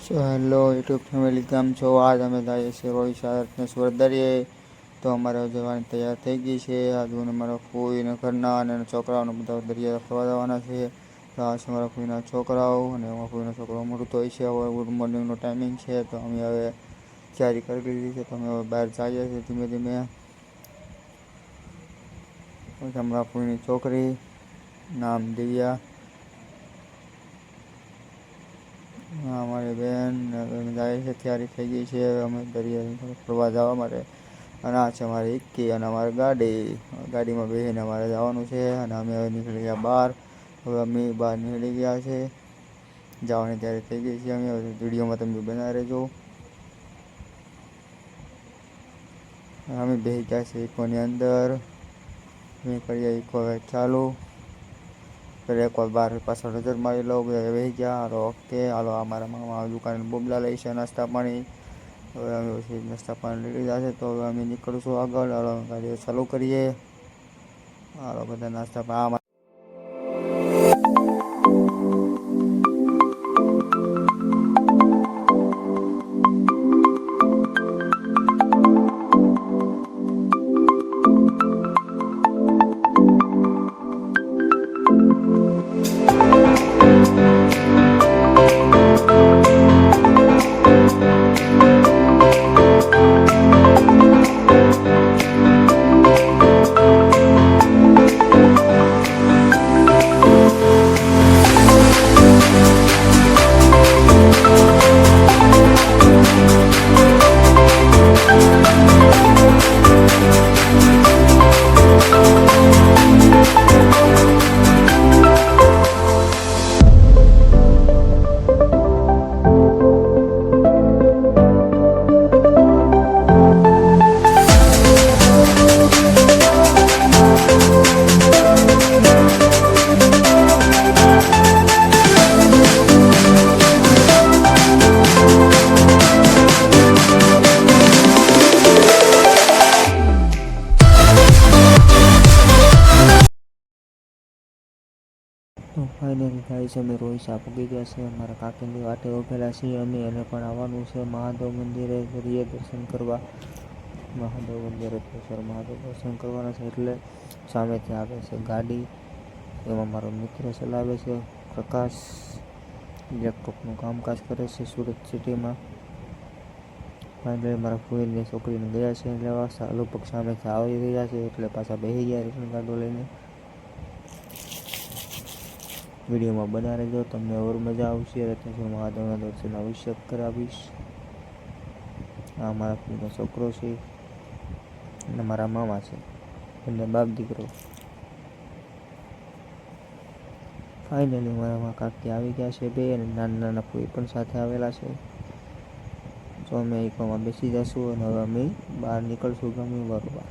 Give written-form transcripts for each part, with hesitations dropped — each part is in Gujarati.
હેલો યુટ્યુબ ફેમિલી, કેમ છો? આજ અમે જઈએ છીએ રોહિત સાગરને સુરત દરિયે. તો અમારે જવાની તૈયાર થઈ ગઈ છે. આજુ અમારા ફૂઈને ઘરના અને છોકરાઓને બધા દરિયા ફરવા જવાના છે. તો આ છે મારા ફૂઈના છોકરાઓ અને અમારા ફૂઈનો છોકરો અમૃત હોય છે. હવે ગુડ મોર્નિંગનો ટાઈમિંગ છે, તો અમે હવે તૈયારી કરી લીધી છે. તો અમે હવે બહાર જઈએ છીએ ધીમે ધીમે. અમારા ફૂઈની છોકરી નામ દિવ્યા, અમારી બેન જાય છે, તૈયારી થઈ ગઈ છે. અમે દરિયા ફરવા જવા માટે. અને આ છે અમારી ઇક્કી અને અમારી ગાડીમાં બેસીને અમારે જવાનું છે. અને અમે હવે નીકળી ગયા બહાર. હવે અમે બહાર નીકળી ગયા છે, જવાની તૈયારી થઈ ગઈ છે. અમે વિડીયોમાં તમે બનાવી રહેજો. અમે બેસી ગયા છે ઇકોની અંદર. અમે કરીએ ઇકો હવે ચાલુ. એક વાર બહાર પાછળ નજર મારી લો. બધા બેસી ગયા. હાલો ઓકે, હાલો અમારા મામા દુકાને બોબલા લે છે, નાસ્તા પાણી. હવે અમે પછી નાસ્તા પાણી લઈ લીધા છે, તો હવે અમે નીકળીશું આગળ. હાલો ગાડીઓ ચાલુ કરીએ. હાલો બધા નાસ્તા પાણી. તો ફાઇનલી ગાઈસ અમે રોહિસા પૂગી ગયા છે. અમારા કાકીની વાટે ઉભેલા છીએ અમે. એને પણ આવવાનું છે મહાદેવ મંદિરે દર્શન કરવા. મહાદેવ દર્શન કરવાના છે, એટલે સામેથી આવે છે ગાડી. એમાં મારો મિત્ર ચલાવે છે, પ્રકાશ. ઇલેક્ટ્રોકનું કામકાજ કરે છે સુરત સિટીમાં. ફાઇનલી મારા ફૂઈની છોકરીને ગયા છે લેવા. લગભગ સામેથી આવી રહ્યા છે, એટલે પાછા બેસી ગયા રિટર્ન ગાડો લઈને. વિડીયોમાં બના રહેજો, તમને ઓર મજા આવશે. રત્નેશ્વર મહાદેવના દર્શન અવશ્ય કરાવીશ. આ મારા ફૂઈનો છોકરો છે અને મારા મામા છે, અને બાપ દીકરો. ફાઇનલી મારા કાકી આવી ગયા છે બે, અને નાના નાના ફૂઈ પણ સાથે આવેલા છે. તો અમે ઇકોમાં બેસી જશું અને હવે અમે બહાર નીકળશું ગમે બરોબર.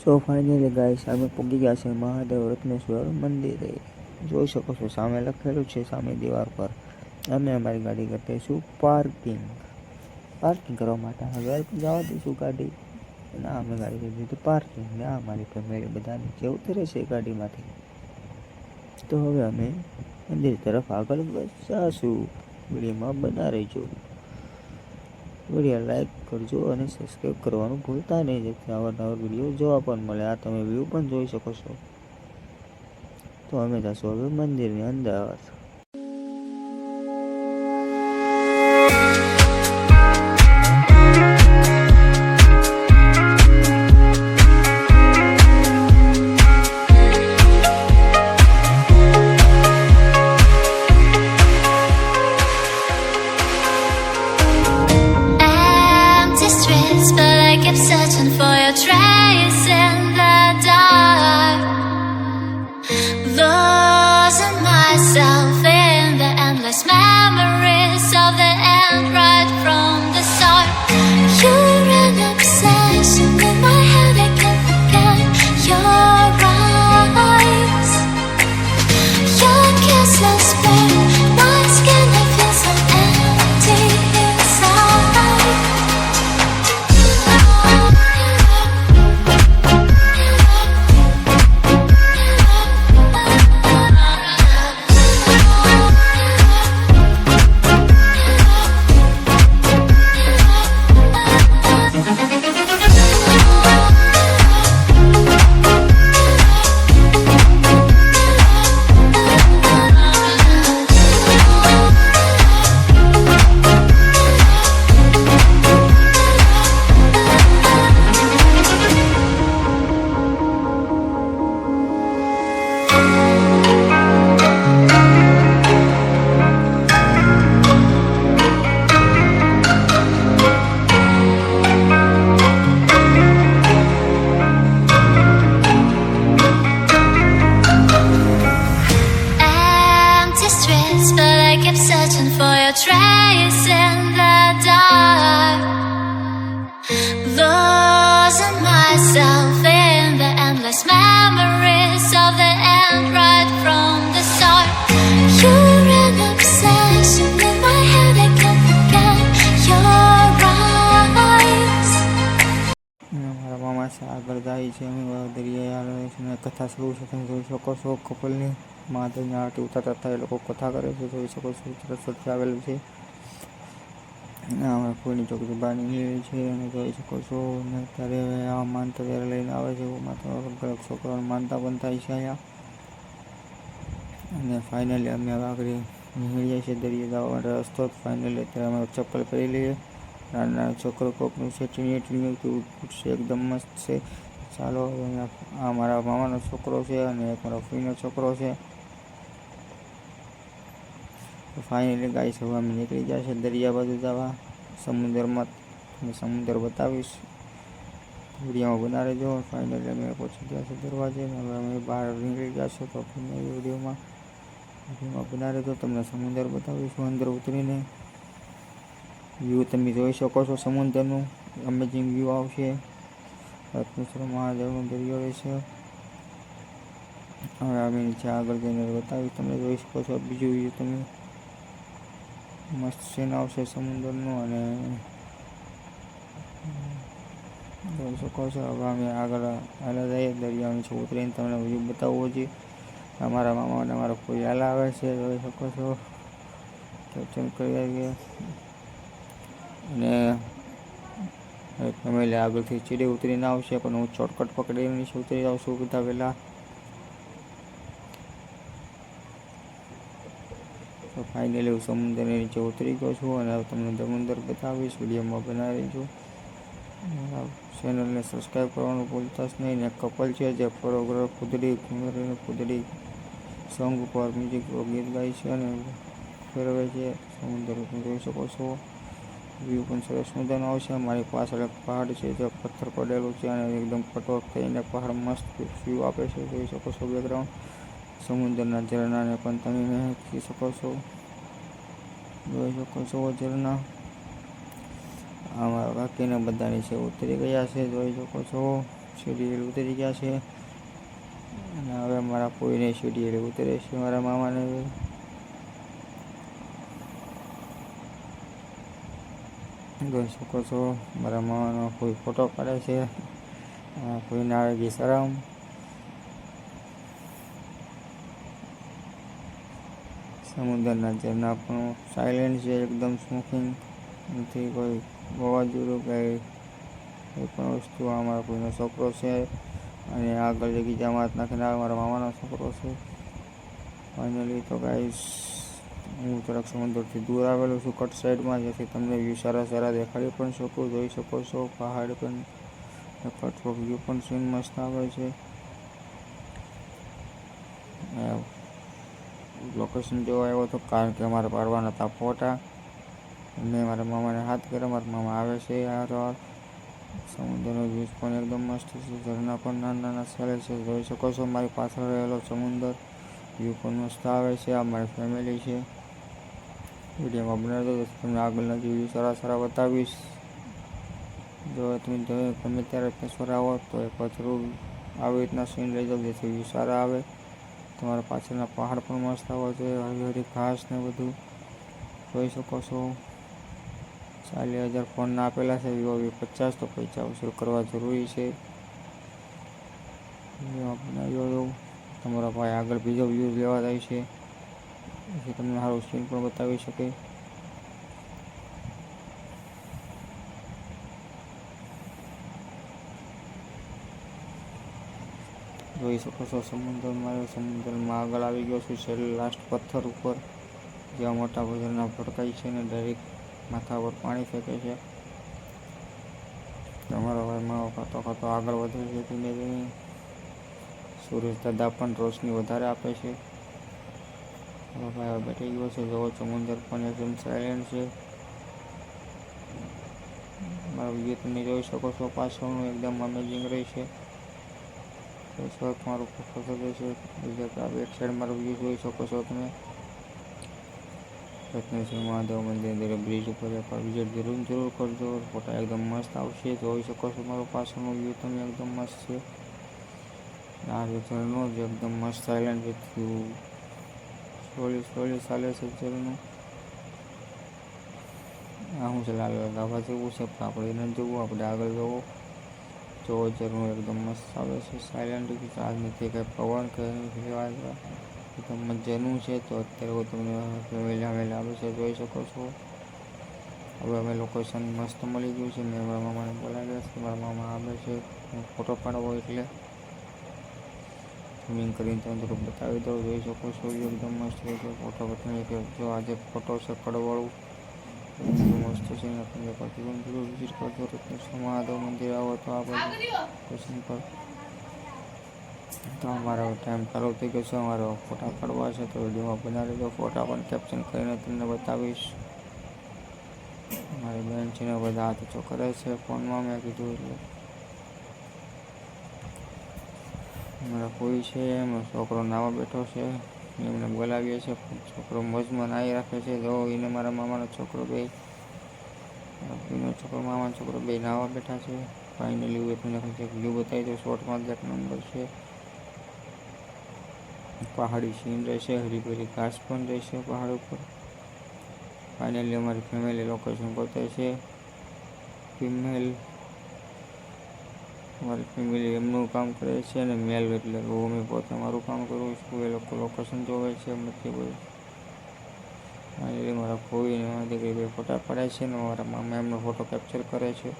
સો ફાઇનલી ગાઈસ અમે પહોંચી ગયા છે મહાદેવ રત્નેશ્વર મંદિરે. જોઈ શકો છો સામે લખેલું છે સામે દીવાર પર. અમે અમારી ગાડી કરીશું પાર્કિંગ કરવા માટે. હવે જવા દઈશું ગાડી. ના અમે ગાડી કરી દીધું પાર્કિંગ. ના અમારી ફેમિલી બધા નીચે ઉતરે છે ગાડીમાંથી. તો હવે અમે મંદિર તરફ આગળ જઈશું. વિડીયોમાં બના રહેજો. વિડીયો લાઈક કરજો અને સબસ્ક્રાઈબ કરવાનું ભૂલતા નહીં, જેથી અવારનવાર વિડીયો જોવા પણ મળે. આ તમે વ્યૂ પણ જોઈ શકો છો. તો અમે જઈશું હવે મંદિરની અંદર. But I kept searching for your trace in the dark, losing myself in the endless memories of the end right from the start. You're an obsession in my head, I can't forget your eyes, your kisses burn my skin, I feel so empty inside. But I kept searching for your trace in the dark, losing myself in the endless memories of the end right from the start. You're an obsession in my head, I can't forget your eyes. મારા મામા છે આગળ જાય છે. અમે દરિયા કથા શરૂ છે. તમે જોઈ શકો છો કપલની મહાદેવની આરતી ઉતારતા હતા એ લોકો કથા કરે છે. જોઈ શકો છો સરસ્વતી આવેલું છે. અમારા કોઈની છોકરી બહાર નીકળેલી છે અને જોઈ શકો છો. અને અત્યારે આ માનતા ત્યારે લઈને આવે છે. માતા છોકરાઓને માનતા પણ થાય છે અહીંયા. અને ફાઇનલી અમે આગળ નીકળી જાય છે દરિયા જવા માટે રસ્તો. ફાઇનલી અત્યારે અમે ચપ્પલ પહેરી લઈએ. નાના છોકરો કોકનું છે ટીણીયું છે એકદમ મસ્ત છે. ચાલો આ મારા મામાનો છોકરો છે અને એક મારા ફઈનો છોકરો છે. ફાઇનલી ગાઈસ હવે અમે નીકળી જાય છે દરિયા બાજુ જવા સમુદ્રમાં. તમને સમુદ્ર બતાવીશ, વિડીયોમાં બના રહેજો. ફાઇનલી અમે પહોંચી ગયા છે દરવાજે. હવે અમે બહાર નીકળી ગયા છે. તો વિડીયોમાં બના રહેજો. તમને સમુદ્ર બતાવીશું અંદર ઉતરીને. વ્યૂ તમે જોઈ શકો છો સમુદ્રનું અમેઝિંગ વ્યૂ આવશે. રત્નેશ્વર મહાદેવનો દરિયો રહેશે. હવે અમે નીચે આગળ જઈને બતાવીશ તમને. જોઈ શકો છો બીજું વ્યૂ તમે મસ્ત સીન આવશે સમુદ્રનું અને જોઈ શકો છો. હવે અમે આગળ હાલા જઈએ દરિયા નીચે ઉતરીને તમને વ્યૂ બતાવવો જોઈએ. અમારા મામા અને અમારા કોઈ હાલા આવે છે. જોઈ શકો છો કેપ્ચર કરી આવીએ. અને ફેમિલી આગળથી ચીડી ઉતરીને આવશે પણ હું શોર્ટકટ પકડીને નીચે ઉતરી જાઉં છું બધા પહેલાં. તો ફાઇનલી હું સમુદ્રની નીચે ઉતરી ગયો છું અને તમને સમુદ્ર બતાવીશ. વિડીયોમાં બનાવી છું. ચેનલને સબસ્ક્રાઈબ કરવાનું ભૂલતા જ નહીં. ને કપલ છે જે ફોટોગ્રાફ કુદડી સોંગ ઉપર મ્યુઝિક ગીત ગાય છે અને ફેરવે છે. સમુદ્ર જોઈ શકો છો. વ્યૂ પણ સરસ મજાનો આવશે. મારી પાછળ એક પહાડ છે જે પથ્થર પડેલું છે અને એકદમ કટોક થઈને પહાડ મસ્ત વ્યૂ આપે છે. જોઈ શકો છો બેકગ્રાઉન્ડ. સમુદ્રના ઝરણાને પણ તમે વહેંચી શકો છો. જોઈ શકો છો ઝરણા. અમારા કાકીને બધા નીચે ઉતરી ગયા છે. જોઈ શકો છો સીડી ઉતરી ગયા છે અને હવે મારા કોઈને સીડી ઉતરે છે. મારા મામાને જોઈ શકો છો, મારા મામાનો કોઈ ફોટો પાડે છે. કોઈને આવે ગઈ શરમ. સમુદ્રના ઝરણા પણ સાયલેન્ટ છે, એકદમ સ્મોકિંગ નથી, કોઈ વાવાઝોડું કે કોઈ પણ વસ્તુ. આ મારા કોઈનો છોકરો છે અને આગળ જગ્યામાં હાથ નાખીને આવે મારા મામાનો છોકરો છે. ફાઇનલી તો ગાઈસ હું થોડાક સમુદ્રથી દૂર આવેલો છું, કટ સાઈડમાં, જેથી તમને વ્યૂ સારા સારા દેખાડી પણ શકું. જોઈ શકો છો પહાડ પણ, કટનો વ્યૂ પણ સીન મસ્ત આવે છે. લોકેશન જોવા આવ્યો હતો કારણ કે અમારે પાડવાના હતા ફોટા. મેં મારા મામાને હાથ કર્યો, મારા મામા આવે છે. આ સમુદ્રનો વ્યૂ પણ એકદમ મસ્ત છે, ઝરણા પણ નાના નાના ચાલે છે. જોઈ શકો છો મારી પાછળ રહેલો સમુદ્ર, વ્યૂ પણ મસ્ત આવે છે. આ મારી ફેમિલી છે. વિડીયોમાં બનાવી દો, તમને આગળના વ્યૂ સારા સારા બતાવીશ. જો તમે ગમે ત્યારે રત્નેશ્વર આવો તો એક જરૂર આવી રીતના સીન લઈ જાઓ, જેથી વ્યૂ સારા આવે. તમારા પાછળના પહાડ પણ મસ્ત આવે છે, હરી હરી ઘાસ ને બધું જોઈ શકો છો. 40,000 ફોનના આપેલા છે, વિવો V50 તો પૈસા વસૂલ કરવા જરૂરી છે. બનાવ્યો હતો તમારો ભાઈ આગળ બીજો વ્યૂઝ લેવા જાય છે, જેથી તમને સારું સીન પણ બતાવી શકે. જોઈ શકો છો સમુદ્રમાં આગળ આવી ગયો છું, છેલ્લે લાસ્ટ પથ્થર ઉપર, જ્યાં મોટા પથ્થરના ભડકાય છે ને ડાયરેક્ટ માથા પર પાણી ફેંકે છે. તમારો ભાઈમાં ખાતો ખાતો આગળ વધે છે ધીમે ધીમે. સૂરજ દાદા પણ રોશની વધારે આપે છે. મારો ભાઈ બેઠી ગયો છે. જોવો સમુદ્ર પણ એકદમ સાયલેન્ટ છે. મારો વ્યૂ તમે જોઈ શકો છો, પાછળનું એકદમ અમેઝિંગ રહેશે. મારું ફોટો છે, બીજા એક સાઈડ મારો વ્યૂ જોઈ શકો છો તમે. રત્નેશ્વર મહાદેવ મંદિર બ્રિજ ઉપર એકવાર વિઝિટ જરૂર કરજો, ફોટા એકદમ મસ્ત આવશે. જોઈ શકો છો મારો પાછળનો વ્યૂ તમે એકદમ મસ્ત છે. આ ઝરણું જ એકદમ મસ્ત સાયલેન્ટ થયું, સ્લોલી ચાલે છે ઝરણું. આ શું છે, લાલ ગાભા જેવું છે, પણ આપણે એને જોવું, આપણે આગળ જોવો. જો ઝરણું એકદમ મસ્ત આવે છે, સાયલેન્ટ, આજ નથી કંઈ પવન કે લેવા એકદમ ઝરણું છે. તો અત્યારે હું તમને ફેમિલી આવે છે, જોઈ શકો છો. હવે અમે લોકેશન મસ્ત મળી ગયું છે. મેં મારા મામાને બોલાવ્યા છે, મારા મામા આવે છે ફોટો પાડવો, એટલે ઝૂમિંગ કરીને તમને થોડુંક બતાવી દઉં. જોઈ શકો છો એકદમ મસ્ત છે ફોટો. બતાવી કે જો આજે ફોટો છે કડવાળું, મસ્ત છે. તમે જરૂર વિઝિટ કરજો રત્નેશ્વર મહાદેવ મંદિર આવો તો આ બાજુ સ્ટેશન પર. તો અમારો ટાઈમ ચાલુ થઈ ગયો છે, અમારો ફોટા પાડવા છે, તો વિડીયોમાં બનાવી દો. ફોટા પણ કેપ્શન કરીને તમને બતાવીશ. મારી બેન છે ને બધા હાથ ઊંચો કરે છે ફોનમાં, મેં કીધું એટલે. મારા કોઈ છે, એમનો છોકરો નાવા બેઠો છે, એમને બોલાવીએ છે. છોકરો મોજમાં નાહી રાખે છે. જો એને મારા મામાનો છોકરો બે, છોકરો મામાનો છોકરો બે નાવા બેઠા છે. ફાઇનલી હું તમને વ્યૂ બતાવી દઉં, શોર્ટમાં એક નંબર છે. પહાડી સીન રહેશે, હરીભરી ઘાસ પણ રહેશે પહાડ ઉપર. ફાઇનલી અમારી ફેમિલી લોકેશન પહોંચે છે. અમારી ફેમિલી એમનું કામ કરે છે અને મેલ એટલે અમે પોતે મારું કામ કરું છું. એ લોકો લોકેશન જોવે છે નથી બધું. ફાઇનલી મારા ફોઈને મારા દીકરી બે ફોટા પાડે છે ને મારા મામા એમનો ફોટો કેપ્ચર કરે છે.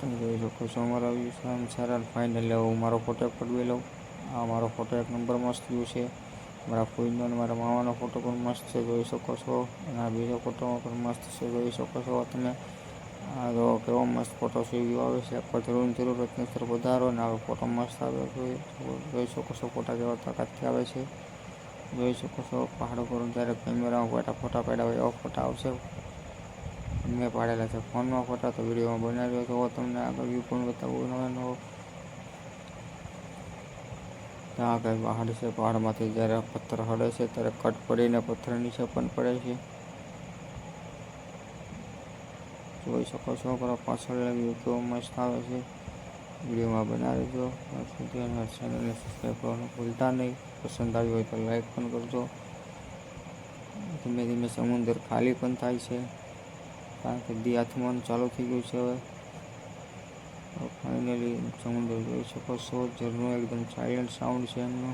તમે જોઈ શકો છો અમારા વ્યૂ સારા. ફાઇનલી હું મારો ફોટો પકડી લઉં. આ મારો ફોટો એક નંબર મસ્ત વ્યૂ છે. મારા ફોઈનો અને મારા મામાનો ફોટો પણ મસ્ત છે, જોઈ શકો છો. અને આ બીજો ફોટોમાં પણ મસ્ત છે, જોઈ શકો છો તમે. આ જો કેવો મસ્ત ફોટો છે, વ્યૂ આવે છે. એકવાર જરૂર રત્નેશ્વર પધારો ને આવે ફોટો મસ્ત આવે. જોઈ શકો છો ફોટા કેવા તાકાતથી આવે છે. જોઈ શકો છો પહાડ ઉપર જ્યારે કેમેરામાં ફોટા પાડ્યા હોય એવા ફોટા આવશે. મેં પાડેલા છે ફોનમાં ફોટા, તો વિડીયોમાં બનાવ્યો તો તમને આગળ વ્યૂ પણ બતાવું નવો. ત્યાં કંઈ પહાડ છે, પહાડમાંથી જ્યારે પથ્થર હળે છે ત્યારે કટ પડીને પથ્થર નીચે પણ પડે છે. જોઈ શકો છો પાછળ વ્યૂ કેવો મસ્ત આવે છે. વિડીયોમાં બના રહેજો. ચેનલને સબસ્ક્રાઈબ કરવાનું ભૂલતા નહીં. પસંદ આવી હોય તો લાઈક પણ કરજો. ધીમે ધીમે સમુદ્ર ખાલી પણ થાય છે, કારણ કે દી આથમવાનું ચાલુ થઈ ગયું છે. હવે ફાઇનલી સમુદ્ર જોઈ શકો છો. ઝરણું એકદમ સાયલન્ટ સાઉન્ડ છે એમનો.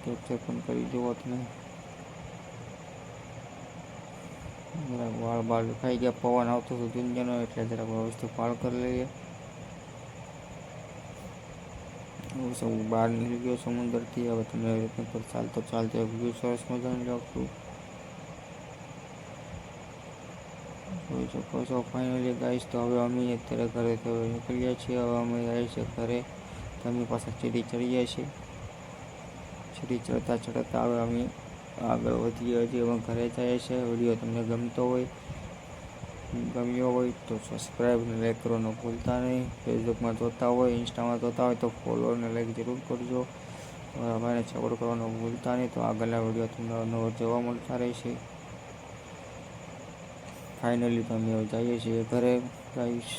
કેપ્ચર પણ કરી જુઓ તમે. જરાક વાળ બાળ ખાઈ ગયા, પવન આવતો હતો દુનિયાનો, એટલે જરાક વ્યવસ્થિત વાળ કરી લઈએ. બહાર નીકળી ગયો સમુદ્રથી. હવે તમને પર ચાલતો વ્યૂ સરસ મજાનું લાગતું જોઈ શકો છો. ફાઇનલી ગાઈસ, તો હવે અમે અત્યારે ઘરે તો નીકળ્યા છીએ. હવે અમે જાય છે ઘરે. તમે પાછા સીડી ચડીએ છીએ. સીડી ચડતા હવે અમે આગળ વધીએ. હજી અમે ઘરે જઈએ છીએ. વિડીયો તમને ગમ્યો હોય તો સબસ્ક્રાઈબ અને લાઈક કરવાનું ભૂલતા નહીં. ફેસબુકમાં જોતા હોય, ઇન્સ્ટામાં જોતા હોય તો ફોલો અને લાઈક જરૂર કરજો. તમારા ભાઈને સપોર્ટ કરવાનું ભૂલતા નહીં. તો આગળના વિડીયો તમને નવો જોવા મળતા રહેશે. ફાઇનલી તો અમે જઈએ છીએ ઘરે ગાઈસ.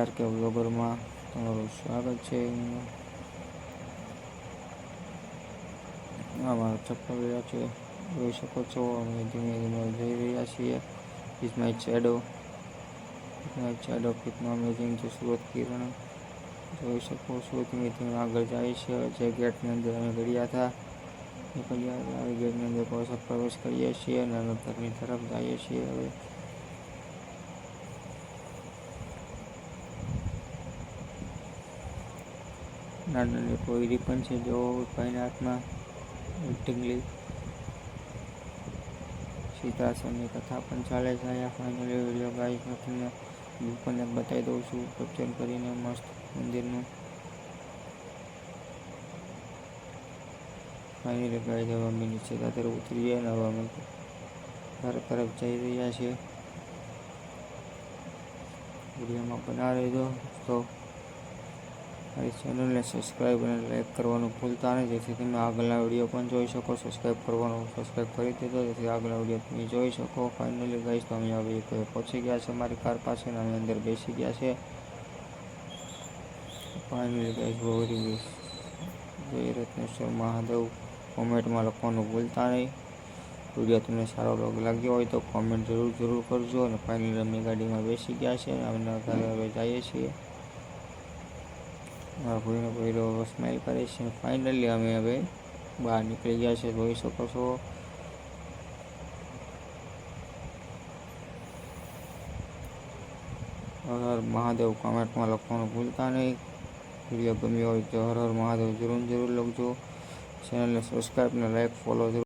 ARK વ્લોગરમાં તમારું સ્વાગત છે. મારા ચપ્પલ રહ્યા છે, જોઈ શકો છો. અમે ધીમે ધીમે જઈ રહ્યા છીએ. ઇઝ માય શેડો કેટલું અમેઝિંગ છે. સુરત કિરણ જોઈ શકો છો. ધીમે ધીમે આગળ જાય છે. જે ગેટની અંદર અમે નીકળ્યા ગેટની અંદર પ્રવેશ કરીએ છીએ અને અમે ઘરની તરફ જઈએ છીએ. હવે નાની પોયરી પણ છે જો ભાઈના હાથમાં. ટીંગલી સીતાસનની કથા પણ ચાલે છે અહીંયા. ફાઇનલી વિડીયો ગાઈસ તમને વ્યૂ પણ એક બતાવી દઉં છું કેપ્ચર કરીને મસ્ત મંદિરનું. ફાઇનલી ગાઈસ, હવે અમે નીચે દાદર ઉતરીએ અને હવે અમે ઘર તરફ જઈ રહ્યા છીએ. વિડીયોમાં બના રહેજો. તો મારી ચેનલને સબસ્ક્રાઈબ અને લાઈક કરવાનું ભૂલતા નહીં, જેથી તમે આગળના વિડીયો પણ જોઈ શકો. સબસ્ક્રાઈબ કરી દેજો, જેથી આગળના વિડીયો તમે જોઈ શકો. ફાઇનલી ગાઈસ, તો અમે હવે પહોંચી ગયા છે મારી કાર પાસે અને અમે અંદર બેસી ગયા છે. ફાઇનલી ગાઈસ, જય રત્નેશ્વર મહાદેવ. કોમેન્ટમાં લખવાનું ભૂલતા નહીં. વિડીયો તમને સારો લાગ્યો હોય તો કોમેન્ટ જરૂર કરજો. અને ફાઇનલી અમે ગાડીમાં બેસી ગયા છે અને અમે ઘરે હવે જઈએ છીએ. મારા ભાઈનો પહેલો સ્માઈલ કરે છે. ફાઇનલી અમે હવે બહાર નીકળી ગયા છે, જોઈ શકો છો. હર હર મહાદેવ કોમેન્ટમાં લખવાનું ભૂલતા નહીં. વિડીયો ગમ્યો હોય તો હર હર મહાદેવ જરૂર લખજો. ચેનલને સબસ્ક્રાઈબ અને લાઈક ફોલો જરૂર